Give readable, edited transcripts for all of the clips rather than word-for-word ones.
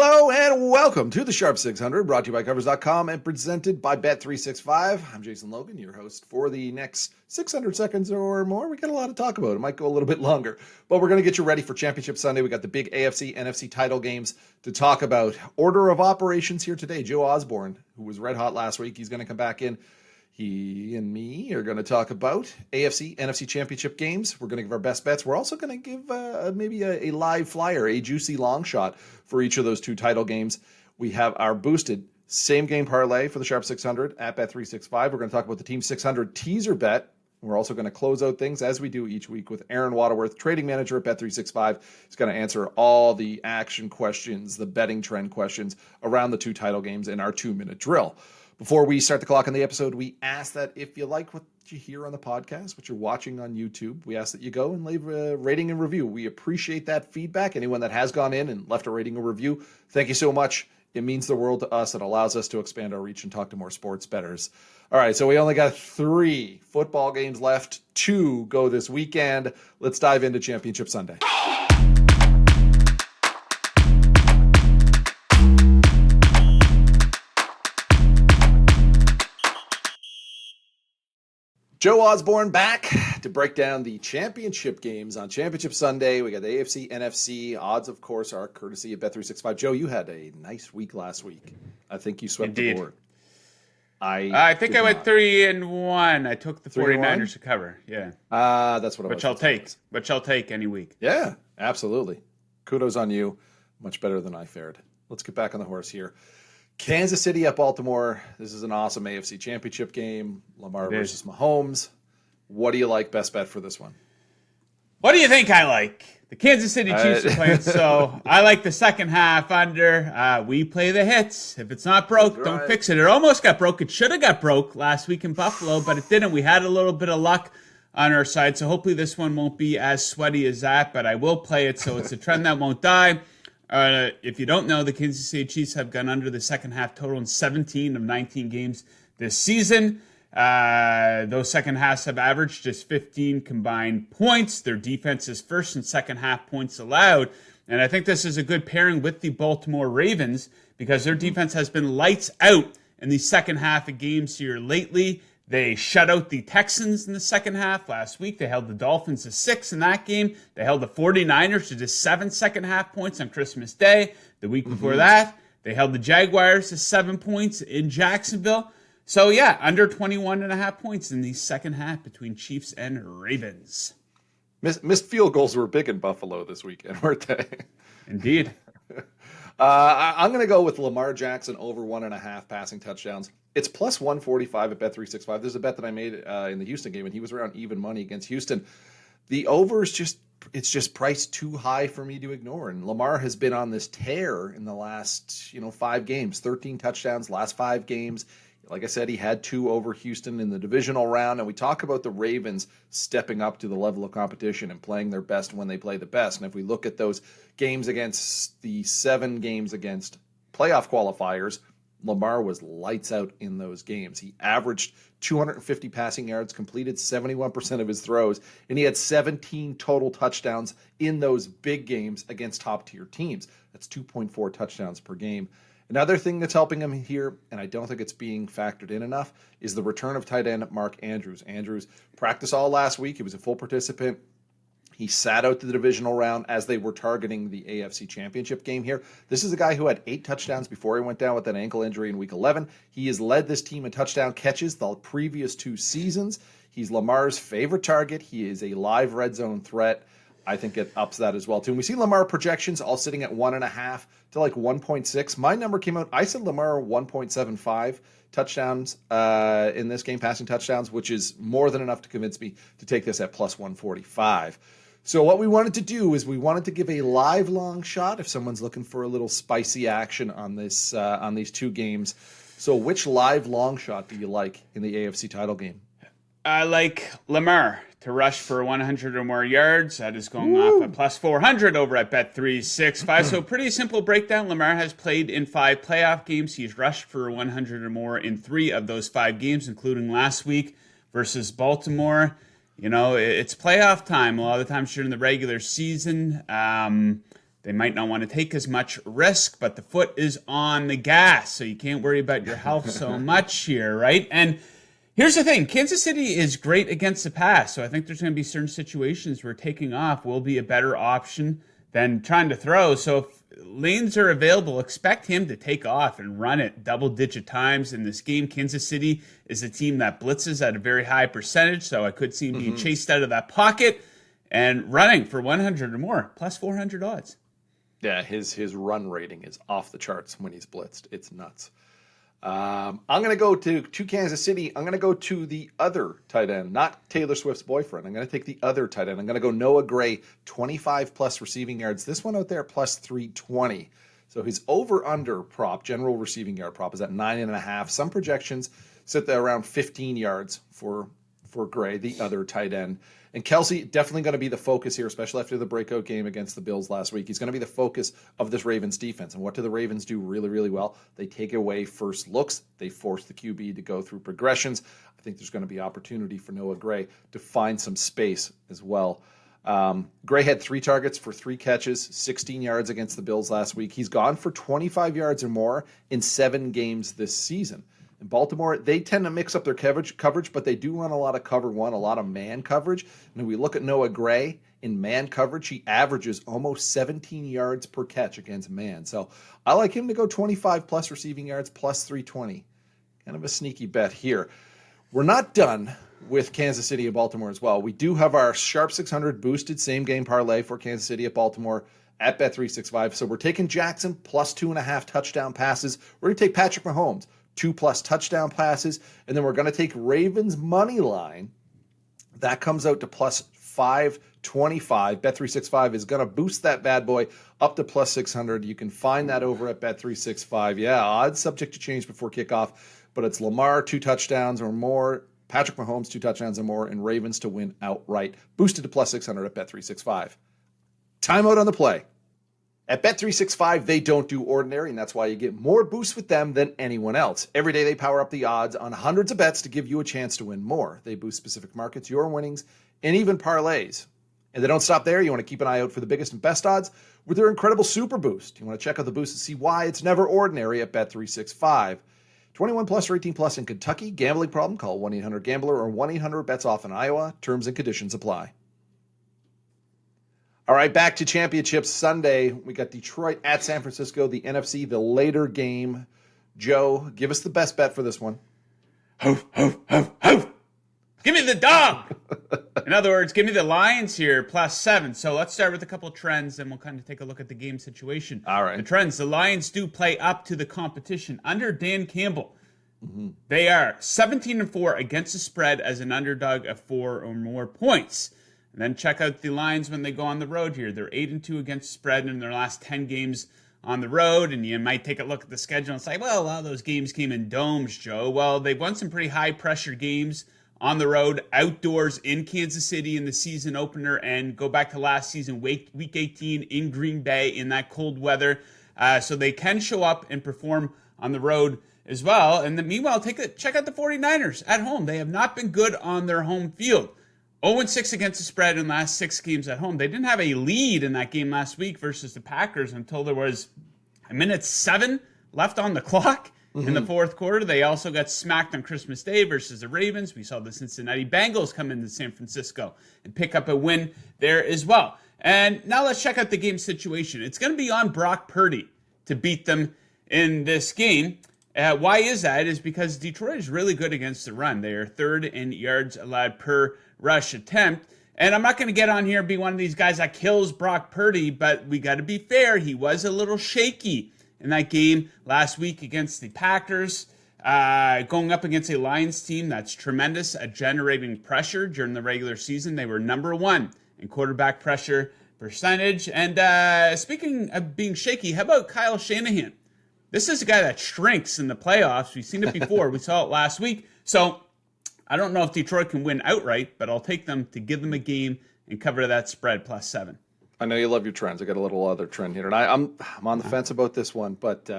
Hello and welcome to the Sharp 600, brought to you by Covers.com and presented by Bet365. I'm Jason Logan, your host for the next 600 seconds or more. We got a lot to talk about. It might go a little bit longer, but we're going to get you ready for Championship Sunday. We got the big AFC, NFC title games to talk about. Order of operations here today. Joe Osborne, who was red hot last week, he's going to come back in. He and me are going to talk about AFC, NFC championship games. We're going to give our best bets. We're also going to give maybe a live flyer, a juicy long shot for each of those two title games. We have our boosted same game parlay for the Sharp 600 at Bet365. We're going to talk about the Team 600 teaser bet. We're also going to close out things as we do each week with Aron Wattleworth, trading manager at Bet365. He's going to answer all the action questions, the betting trend questions around the two title games in our 2-minute drill. Before we start the clock on the episode, we ask that if you like what you hear on the podcast, what you're watching on YouTube, we ask that you go and leave a rating and review. We appreciate that feedback. Anyone that has gone in and left a rating or review, thank you so much. It means the world to us. It allows us to expand our reach and talk to more sports bettors. All right, so we only got 3 football games left. 2 go this weekend. Let's dive into Championship Sunday. Joe Osborne back to break down the championship games on Championship Sunday. We got the AFC, NFC. Odds, of course, are courtesy of Bet365. Joe, you had a nice week last week. I think you swept the board. I think I went 3-1. I took the 49ers to cover. Yeah. That's what I was. Which I'll take any week. Yeah, absolutely. Kudos on you. Much better than I fared. Let's get back on the horse here. Kansas City at Baltimore. This is an awesome AFC championship game. Lamar versus Mahomes. What do you like best bet for this one? What do you think I like? The Kansas City Chiefs are playing, so I like the second half under. We play the hits. If it's not broke, don't fix it. It almost got broke. It should have got broke last week in Buffalo, but it didn't. We had a little bit of luck on our side, so hopefully this one won't be as sweaty as that, but I will play it, so it's a trend that won't die. If you don't know, the Kansas City Chiefs have gone under the second half total in 17 of 19 games this season. Those second halves have averaged just 15 combined points. Their defense is first and second half points allowed. And I think this is a good pairing with the Baltimore Ravens because their defense has been lights out in the second half of games here lately. They shut out the Texans in the second half last week. They held the Dolphins to 6 in that game. They held the 49ers to just 7 second half points on Christmas Day. The week before that, they held the Jaguars to 7 points in Jacksonville. So, yeah, under 21.5 points in the second half between Chiefs and Ravens. Missed field goals were big in Buffalo this weekend, weren't they? Indeed. I'm going to go with Lamar Jackson over 1.5 passing touchdowns. It's plus 145 at Bet365. There's a bet that I made in the Houston game, and he was around even money against Houston. The over is just priced too high for me to ignore. And Lamar has been on this tear in the last 5 games, 13 touchdowns, last 5 games. Like I said, he had 2 over Houston in the divisional round. And we talk about the Ravens stepping up to the level of competition and playing their best when they play the best. And if we look at those games against the 7 games against playoff qualifiers, Lamar was lights out in those games. He averaged 250 passing yards, completed 71% of his throws, and he had 17 total touchdowns in those big games against top-tier teams. That's 2.4 touchdowns per game. Another thing that's helping him here, and I don't think it's being factored in enough, is the return of tight end Mark Andrews. Andrews practiced all last week. He was a full participant. He sat out the divisional round as they were targeting the AFC Championship game here. This is a guy who had 8 touchdowns before he went down with that ankle injury in Week 11. He has led this team in touchdown catches the previous 2 seasons. He's Lamar's favorite target. He is a live red zone threat. I think it ups that as well, too. And we see Lamar projections all sitting at 1.5 to like 1.6. My number came out. I said Lamar 1.75 touchdowns in this game, passing touchdowns, which is more than enough to convince me to take this at plus 145. So what we wanted to do is we wanted to give a live long shot if someone's looking for a little spicy action on this on these 2 games. So which live long shot do you like in the AFC title game? I like Lamar to rush for 100 or more yards. That is going off at plus 400 over at Bet365. So pretty simple breakdown. Lamar has played in 5 playoff games. He's rushed for 100 or more in 3 of those 5 games, including last week versus Baltimore. You know, it's playoff time. A lot of the times during the regular season, They might not want to take as much risk, but the foot is on the gas, so you can't worry about your health so much here, right? And here's the thing. Kansas City is great against the pass, so I think there's going to be certain situations where taking off will be a better option than trying to throw. So if lanes are available, expect him to take off and run it double-digit times in this game. Kansas City is a team that blitzes at a very high percentage, so I could see him being chased out of that pocket and running for 100 or more, plus 400 odds. Yeah, his run rating is off the charts when he's blitzed. It's nuts. I'm going to go to Kansas City. I'm going to go to the other tight end, not Taylor Swift's boyfriend. I'm going to take the other tight end. I'm going to go Noah Gray, 25-plus receiving yards. This one out there, plus 320. So his over-under prop, general receiving yard prop, is at 9.5. Some projections sit there around 15 yards for Gray, the other tight end. And Kelsey, definitely going to be the focus here, especially after the breakout game against the Bills last week. He's going to be the focus of this Ravens defense. And what do the Ravens do really, really well? They take away first looks. They force the QB to go through progressions. I think there's going to be opportunity for Noah Gray to find some space as well. Gray had 3 targets for 3 catches, 16 yards against the Bills last week. He's gone for 25 yards or more in 7 games this season. In Baltimore, they tend to mix up their coverage, but they do run a lot of cover one, a lot of man coverage. And when we look at Noah Gray in man coverage, he averages almost 17 yards per catch against man. So I like him to go 25-plus receiving yards, plus 320. Kind of a sneaky bet here. We're not done with Kansas City and Baltimore as well. We do have our Sharp 600 boosted same-game parlay for Kansas City at Baltimore at Bet365. So we're taking Jackson plus 2.5 touchdown passes. We're going to take Patrick Mahomes 2+ touchdown passes, and then we're going to take Ravens money line. That comes out to plus 525. Bet365 is going to boost that bad boy up to plus 600. You can find that over at Bet365. Yeah, odds subject to change before kickoff, but it's Lamar 2 touchdowns or more, Patrick Mahomes 2 touchdowns or more, and Ravens to win outright. Boosted to plus 600 at Bet365. Timeout on the play. At Bet365, they don't do ordinary, and that's why you get more boosts with them than anyone else. Every day they power up the odds on hundreds of bets to give you a chance to win more. They boost specific markets, your winnings, and even parlays. And they don't stop there. You want to keep an eye out for the biggest and best odds with their incredible Super Boost. You want to check out the boost and see why it's never ordinary at Bet365. 21 plus or 18 plus in Kentucky. Gambling problem? Call 1-800-GAMBLER or 1-800-BETS-OFF in Iowa. Terms and conditions apply. All right, back to championships Sunday. We got Detroit at San Francisco, the NFC, the later game. Joe, give us the best bet for this one. Ho, ho, ho, ho. Give me the dog. In other words, give me the Lions here, plus 7. So let's start with a couple of trends, and we'll kind of take a look at the game situation. All right. The trends, the Lions do play up to the competition. Under Dan Campbell, they are 17-4 against the spread as an underdog of 4 or more points. And then check out the Lions when they go on the road here. They're 8-2 against spread in their last 10 games on the road. And you might take a look at the schedule and say, well, a lot of those games came in domes, Joe. Well, they've won some pretty high-pressure games on the road, outdoors in Kansas City in the season opener, and go back to last season, week 18 in Green Bay in that cold weather. So they can show up and perform on the road as well. And then meanwhile, check out the 49ers at home. They have not been good on their home field. 0-6 against the spread in the last 6 games at home. They didn't have a lead in that game last week versus the Packers until there was 1:07 left on the clock in the fourth quarter. They also got smacked on Christmas Day versus the Ravens. We saw the Cincinnati Bengals come into San Francisco and pick up a win there as well. And now let's check out the game situation. It's going to be on Brock Purdy to beat them in this game. Why is that? Is because Detroit is really good against the run. They are 3rd in yards allowed per rush attempt. And I'm not going to get on here and be one of these guys that kills Brock Purdy, but we got to be fair. He was a little shaky in that game last week against the Packers, going up against a Lions team that's tremendous at generating pressure during the regular season. They were number 1 in quarterback pressure percentage. And speaking of being shaky, how about Kyle Shanahan? This is a guy that shrinks in the playoffs. We've seen it before. We saw it last week. So I don't know if Detroit can win outright, but I'll take them to give them a game and cover that spread plus 7. I know you love your trends. I got a little other trend here, and I'm on the fence about this one, but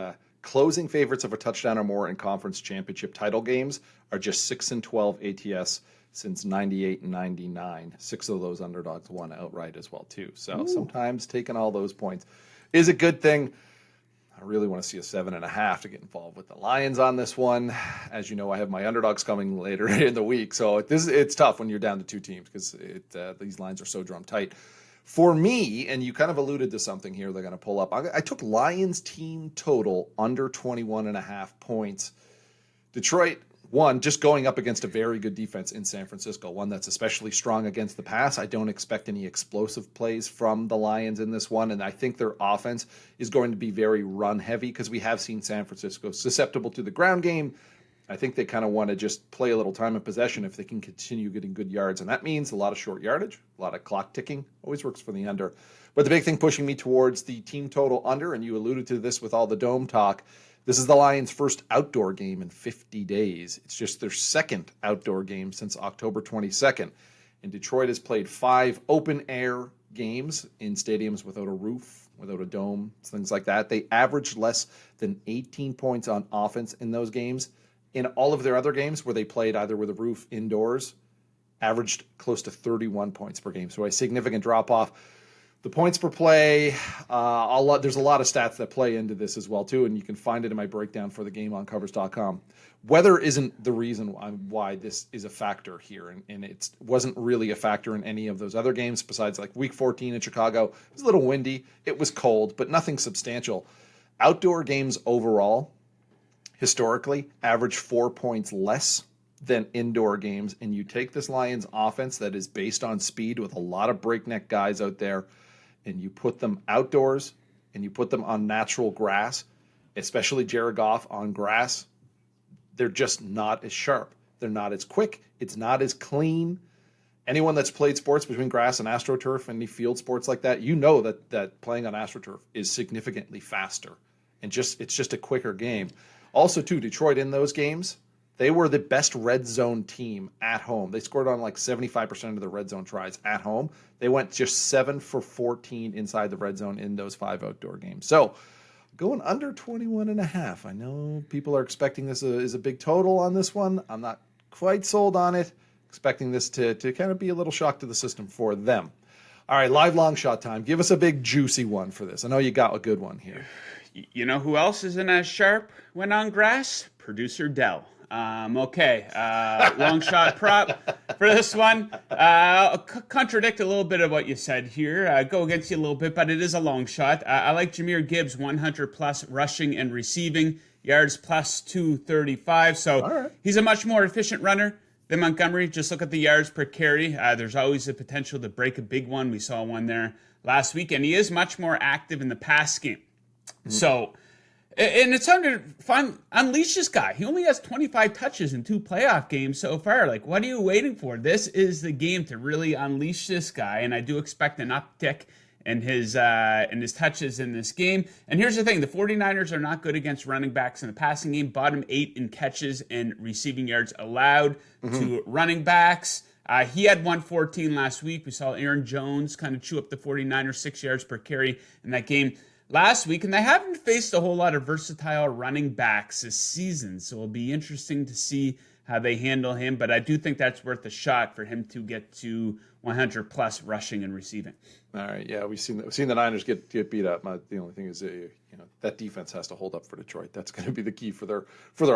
closing favorites of a touchdown or more in conference championship title games are just 6-12 ATS since 98 and 99. 6 of those underdogs won outright as well, too. So sometimes taking all those points is a good thing. I really want to see a 7.5 to get involved with the Lions on this one. As you know, I have my underdogs coming later in the week, so it's tough when you're down to two teams because these lines are so drum tight. For me, and you kind of alluded to something here they're going to pull up, I took Lions team total under 21.5 points. Detroit, one, just going up against a very good defense in San Francisco, one that's especially strong against the pass. I don't expect any explosive plays from the Lions in this one, and I think their offense is going to be very run-heavy because we have seen San Francisco susceptible to the ground game. I think they kind of want to just play a little time of possession if they can continue getting good yards, and that means a lot of short yardage, a lot of clock ticking, always works for the under. But the big thing pushing me towards the team total under, and you alluded to this with all the dome talk, this is the Lions' first outdoor game in 50 days. It's just their second outdoor game since October 22nd. And Detroit has played 5 open-air games in stadiums without a roof, without a dome, things like that. They averaged less than 18 points on offense in those games. In all of their other games where they played either with a roof indoors, averaged close to 31 points per game. So a significant drop-off. The points per play, there's a lot of stats that play into this as well, too, and you can find it in my breakdown for the game on covers.com. Weather isn't the reason why this is a factor here, and it wasn't really a factor in any of those other games besides like Week 14 in Chicago. It was a little windy, it was cold, but nothing substantial. Outdoor games overall, historically, average 4 points less than indoor games, and you take this Lions offense that is based on speed with a lot of breakneck guys out there, and you put them outdoors and you put them on natural grass, especially Jared Goff on grass, they're just not as sharp. They're not as quick. It's not as clean. Anyone that's played sports between grass and AstroTurf, any field sports like that, you know that playing on AstroTurf is significantly faster. And it's just a quicker game. Also, too, Detroit in those games, they were the best red zone team at home. They scored on like 75% of the red zone tries at home. They went just 7 for 14 inside the red zone in those 5 outdoor games. So going under 21.5. I know people are expecting this is a big total on this one. I'm not quite sold on it. Expecting this to kind of be a little shock to the system for them. All right, live long shot time. Give us a big juicy one for this. I know you got a good one here. You know who else isn't as sharp when on grass? Producer Dell. Okay, long shot prop for this one. I'll contradict a little bit of what you said here. Go against you a little bit, but it is a long shot. I like Jahmyr Gibbs, 100 plus rushing and receiving yards plus 235. So He's a much more efficient runner than Montgomery. Just look at the yards per carry. There's always the potential to break a big one. We saw one there last week, and he is much more active in the pass game. So. And it's time to unleash this guy. He only has 25 touches in 2 playoff games so far. Like, what are you waiting for? This is the game to really unleash this guy, and I do expect an uptick in his touches in this game. And here's the thing. The 49ers are not good against running backs in the passing game. Bottom 8 in catches and receiving yards allowed to running backs. He had 114 last week. We saw Aaron Jones kind of chew up the 49ers, 6 yards per carry in that game last week, and they haven't faced a whole lot of versatile running backs this season, so it'll be interesting to see how they handle him, but I do think that's worth a shot for him to get to 100 plus rushing and receiving. All right, yeah, we've seen the Niners get beat up. The only thing is, that defense has to hold up for Detroit. That's going to be the key for their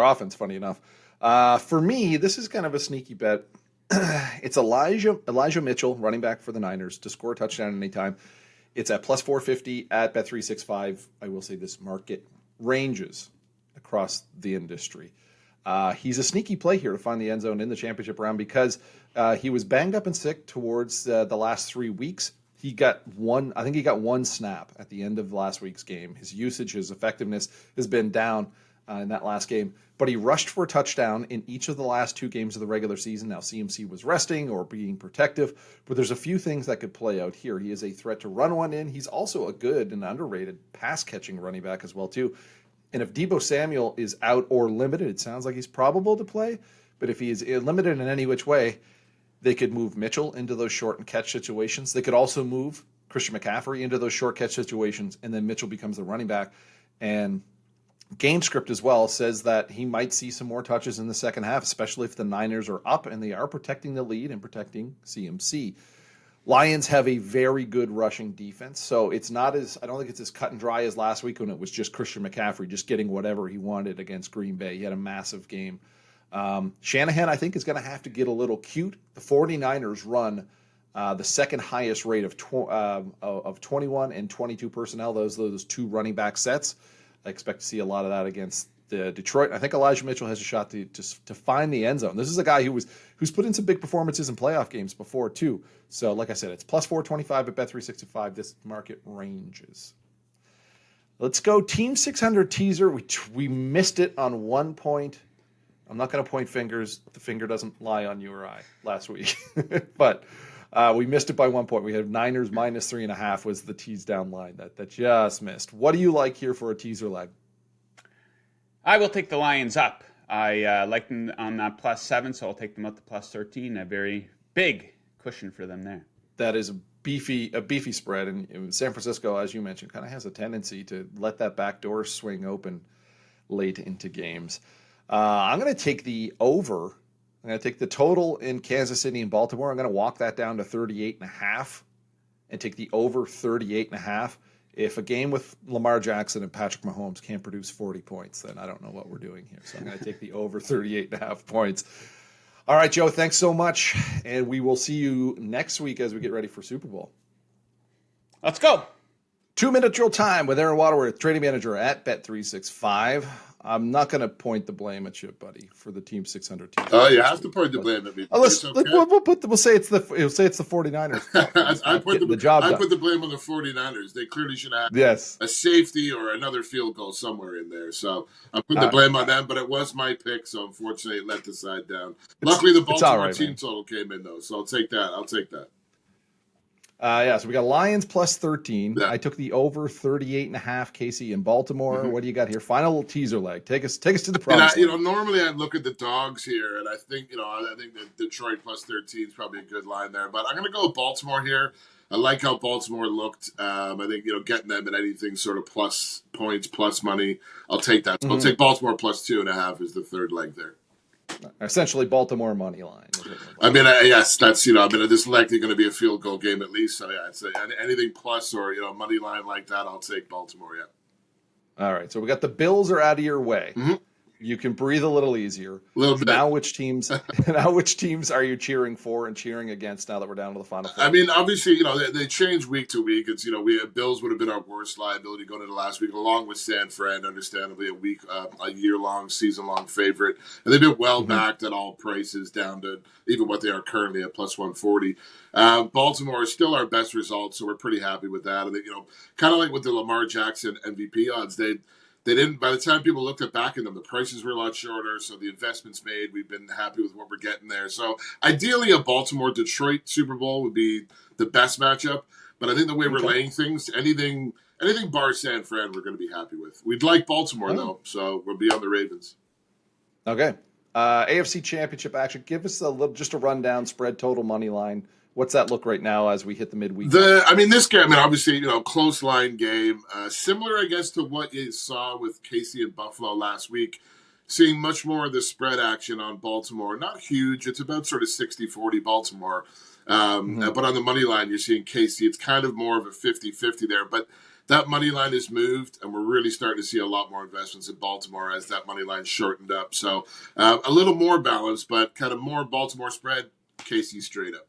offense. Funny enough, for me, this is kind of a sneaky bet. It's Elijah Mitchell, running back for the Niners, to score a touchdown anytime. It's at plus 450 at Bet365. I will say this market ranges across the industry. He's a sneaky play here to find the end zone in the championship round because he was banged up and sick towards the last 3 weeks. He got one snap at the end of last week's game. His usage, his effectiveness has been down in that last game, but he rushed for a touchdown in each of the last 2 games of the regular season. Now, CMC was resting or being protective, but there's a few things that could play out here. He is a threat to run one in. He's also a good and underrated pass-catching running back as well, too. And if Deebo Samuel is out or limited, it sounds like he's probable to play, but if he is limited in any which way, they could move Mitchell into those short and catch situations. They could also move Christian McCaffrey into those short catch situations, and then Mitchell becomes the running back. And game script as well says that he might see some more touches in the second half, especially if the Niners are up and they are protecting the lead and protecting CMC. Lions have a very good rushing defense, so it's not as I don't think it's as cut and dry as last week when it was just Christian McCaffrey just getting whatever he wanted against Green Bay. He had a massive game. Shanahan, I think, is going to have to get a little cute. The 49ers run the second highest rate of 21 and 22 personnel, those two running back sets. I expect to see a lot of that against the Detroit. I think Elijah Mitchell has a shot to find the end zone. This is a guy who's put in some big performances in playoff games before too. So like I said, it's plus 425 at Bet365. This market ranges. Let's go Team 600 teaser. We missed it on 1 point. I'm not going to point fingers. The finger doesn't lie on you or I last week. But we missed it by 1 point. We had Niners minus 3.5 was the tease down line that just missed. What do you like here for a teaser leg? I will take the Lions up. I like them on that +7, so I'll take them up to +13. A very big cushion for them there. That is a beefy spread. And San Francisco, as you mentioned, kind of has a tendency to let that back door swing open late into games. I'm going to take the over. I'm going to take the total in Kansas City and Baltimore. I'm going to walk that down to 38.5 and take the over 38.5. If a game with Lamar Jackson and Patrick Mahomes can't produce 40 points, then I don't know what we're doing here. So I'm going to take the over 38.5 points. All right, Joe, thanks so much. And we will see you next week as we get ready for Super Bowl. Let's go. 2-minute drill time with Aron Wattleworth, trading manager at Bet365. I'm not going to point the blame at you, buddy, for the Team 600 team. Oh, you have to point the blame at me. We'll say it's the 49ers. I put the blame on the 49ers. They clearly should have a safety or another field goal somewhere in there. So I put the blame on them, but it was my pick, so unfortunately it let the side down. Luckily, the Baltimore team total came in, though, so I'll take that. So we got Lions +13. Yeah. I took the over 38.5 KC in Baltimore. Mm-hmm. What do you got here? Final teaser leg. Take us to the promise. Normally I'd look at the dogs here, and I think that Detroit +13 is probably a good line there. But I'm going to go with Baltimore here. I like how Baltimore looked. I think getting them at anything sort of plus points, plus money, I'll take that. So I'll take Baltimore +2.5 as the third leg there. Essentially, Baltimore money line. Yes, that's this is likely going to be a field goal game at least. So I'd say anything plus or money line like that, I'll take Baltimore. Yeah. All right, so we got the Bills are out of your way. Mm-hmm. You can breathe a little easier. A little bit. Now, which teams are you cheering for and cheering against now that we're down to the final four? Obviously, they change week to week. It's Bills would have been our worst liability going into last week, along with San Fran, understandably a year-long, season-long favorite, and they've been well backed at all prices, down to even what they are currently at +140. Baltimore is still our best result, so we're pretty happy with that. And kind of like with the Lamar Jackson MVP odds, They didn't. By the time people looked at backing them, the prices were a lot shorter. So the investments made, we've been happy with what we're getting there. So ideally, a Baltimore-Detroit Super Bowl would be the best matchup. But I think the way we're laying things, anything bar San Fran, we're going to be happy with. We'd like Baltimore though, so we'll be on the Ravens. Okay, AFC Championship action. Give us just a rundown, spread, total, money line. What's that look right now as we hit the midweek? This game, obviously, close line game. Similar, I guess, to what you saw with KC and Buffalo last week. Seeing much more of the spread action on Baltimore. Not huge. It's about sort of 60-40 Baltimore. But on the money line, you're seeing KC. It's kind of more of a 50-50 there. But that money line has moved, and we're really starting to see a lot more investments in Baltimore as that money line shortened up. So a little more balanced, but kind of more Baltimore spread, KC straight up.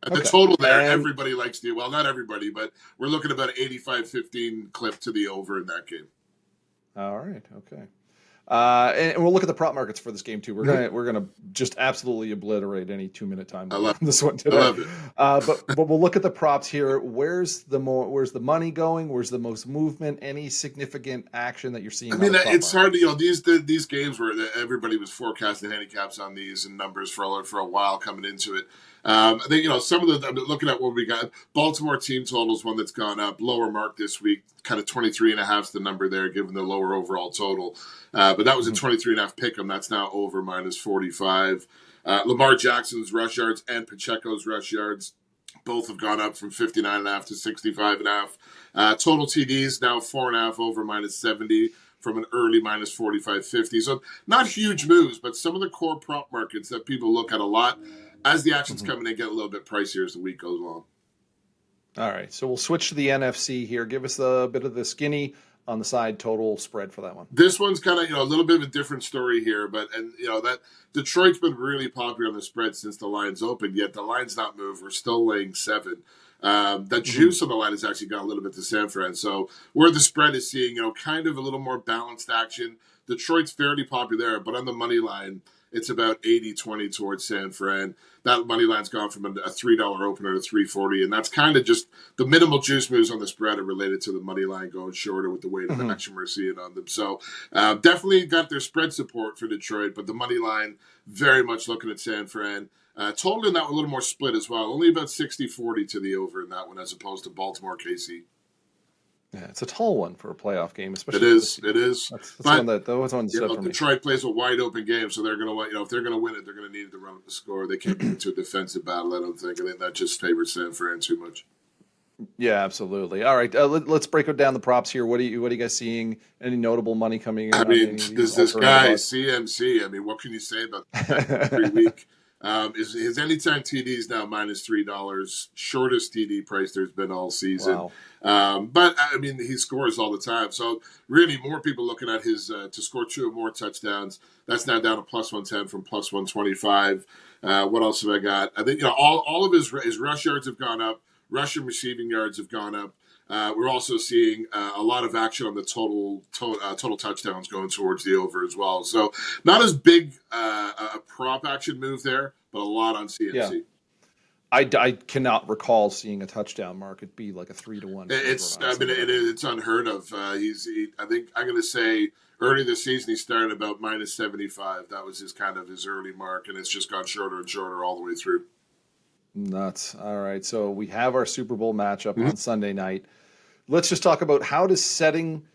At the total there, everybody likes well, not everybody, but we're looking at about an 85-15 clip to the over in that game. All right, okay. And we'll look at the prop markets for this game too. We're gonna just absolutely obliterate any 2-minute time on this one today. I love it. But we'll look at the props here. Where's the money going? Where's the most movement? Any significant action that you're seeing? It's hard to these games where everybody was forecasting handicaps on these and numbers for a while coming into it. I think some of I'm looking at what we got. Baltimore team total is one that's gone up, lower mark this week, kind of 23.5 is the number there, given the lower overall total. But that was a 23.5 pick'em. That's now over -45. Lamar Jackson's rush yards and Pacheco's rush yards both have gone up from 59.5 to 65.5. Total TDs now 4.5 over -70 from an early -45.50. So not huge moves, but some of the core prop markets that people look at a lot as the action's coming in get a little bit pricier as the week goes along. All right, so we'll switch to the NFC here. Give us a bit of the skinny on the side total spread for that one. This one's kind of, a little bit of a different story here, but that Detroit's been really popular on the spread since the line's opened, yet the line's not moved. We're still laying 7. That juice on the line has actually gone a little bit to San Fran. So where the spread is seeing, kind of a little more balanced action. Detroit's fairly popular there, but on the money line, it's about 80-20 towards San Fran. That money line's gone from a $3 opener to $3.40, and that's kind of just the minimal juice moves on the spread are related to the money line going shorter with the weight of action we're seeing on them. So definitely got their spread support for Detroit, but the money line very much looking at San Fran. Total in that one a little more split as well. Only about 60-40 to the over in that one as opposed to Baltimore KC. Yeah, it's a tall one for a playoff game, especially. It is. That's one that those ones. Detroit plays a wide open game, so they're going to, if they're going to win it, they're going to need to run up the score. They can't get into a defensive battle. I don't think. I think that just favors San Fran too much. Yeah, absolutely. All right, let's break down the props here. What are you guys seeing? Any notable money coming in? I mean, this guy CMC. I mean, what can you say about that every week? His anytime TD is now -$3, shortest TD price there's been all season. Wow. But I mean, he scores all the time. So really, more people looking at his to score 2 or more touchdowns. That's now down to +110 from +125. What else have I got? I think all of his rush yards have gone up. Rushing receiving yards have gone up. We're also seeing a lot of action on the total touchdowns going towards the over as well. So not as big a prop action move there, but a lot on CMC. Yeah. I cannot recall seeing a touchdown market be like a 3-1. It's unheard of. I think I'm going to say early this season he started about -75. That was his early mark, and it's just gone shorter and shorter all the way through. Nuts. All right. So we have our Super Bowl matchup on Sunday night. Let's just talk about how does setting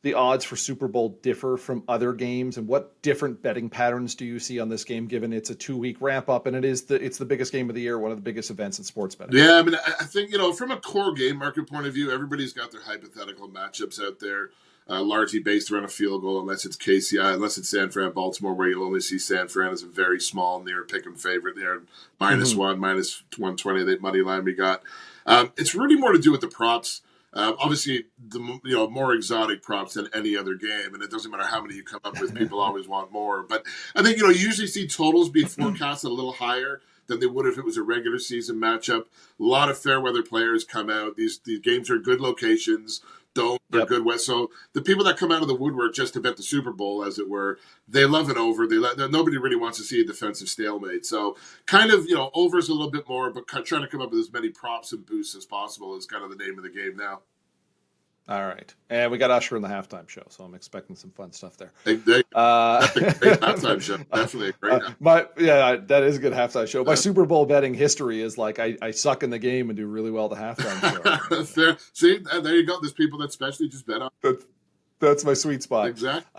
the odds for Super Bowl differ from other games, and what different betting patterns do you see on this game, given it's a 2-week ramp up and it's the biggest game of the year, one of the biggest events in sports betting? Yeah, I mean, I think, from a core game market point of view, everybody's got their hypothetical matchups out there. Largely based around a field goal, unless it's KCI, unless it's San Fran, Baltimore, where you'll only see San Fran as a very small near pick-em favorite. They're -1, -120, that money line we got. It's really more to do with the props. Obviously, the more exotic props than any other game, and it doesn't matter how many you come up with. People always want more. But I think you usually see totals be forecasted a little higher than they would if it was a regular season matchup. A lot of fair weather players come out. These games are good locations. They're good West. So the people that come out of the woodwork just to bet the Super Bowl, as it were, they love it over. Nobody really wants to see a defensive stalemate. So overs a little bit more, but trying to come up with as many props and boosts as possible is kind of the name of the game now. All right. And we got Usher in the halftime show, so I'm expecting some fun stuff there. That's a great halftime show. Definitely a great that is a good halftime show. My Super Bowl betting history is like I suck in the game and do really well at the halftime show. Fair. See, there you go. There's people that especially just bet on. That's my sweet spot. Exactly.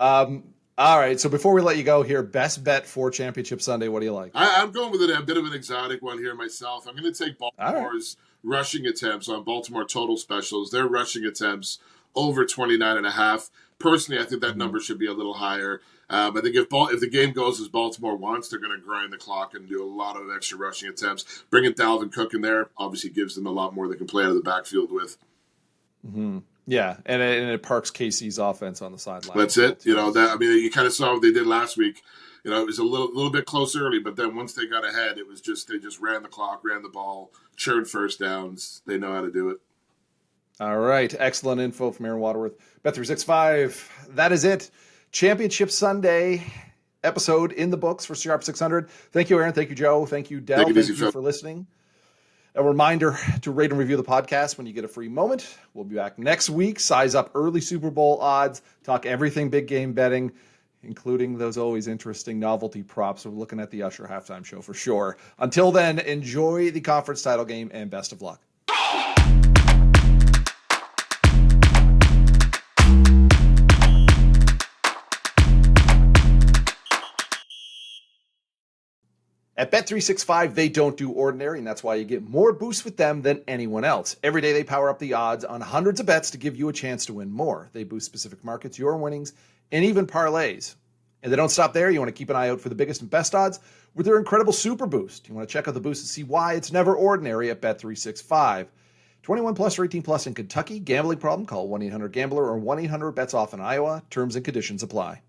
All right, so before we let you go here, best bet for Championship Sunday, what do you like? I'm going with a bit of an exotic one here myself. I'm going to take Baltimore's rushing attempts on Baltimore total specials. Their rushing attempts over 29.5. Personally, I think that number should be a little higher. I think if the game goes as Baltimore wants, they're going to grind the clock and do a lot of extra rushing attempts. Bringing Dalvin Cook in there obviously gives them a lot more they can play out of the backfield with. Mm-hmm. Yeah, and it parks KC's offense on the sideline. That's it. You kind of saw what they did last week. It was a little bit close early, but then once they got ahead, it was they just ran the clock, ran the ball, churned first downs. They know how to do it. All right, excellent info from Aron Wattleworth. Bet365. That is it. Championship Sunday episode in the books for Sharp 600. Thank you, Aaron. Thank you, Joe. Thank you, Del. Thank you for listening. A reminder to rate and review the podcast when you get a free moment. We'll be back next week. Size up early Super Bowl odds. Talk everything big game betting, including those always interesting novelty props. We're looking at the Usher halftime show for sure. Until then, enjoy the conference title game and best of luck. At Bet365, they don't do ordinary, and that's why you get more boosts with them than anyone else. Every day they power up the odds on hundreds of bets to give you a chance to win more. They boost specific markets, your winnings, and even parlays. And they don't stop there. You want to keep an eye out for the biggest and best odds with their incredible Super Boost. You want to check out the boost and see why it's never ordinary at Bet365. 21 plus or 18 plus in Kentucky. Gambling problem? Call 1-800-GAMBLER or 1-800-BETS-OFF in Iowa. Terms and conditions apply.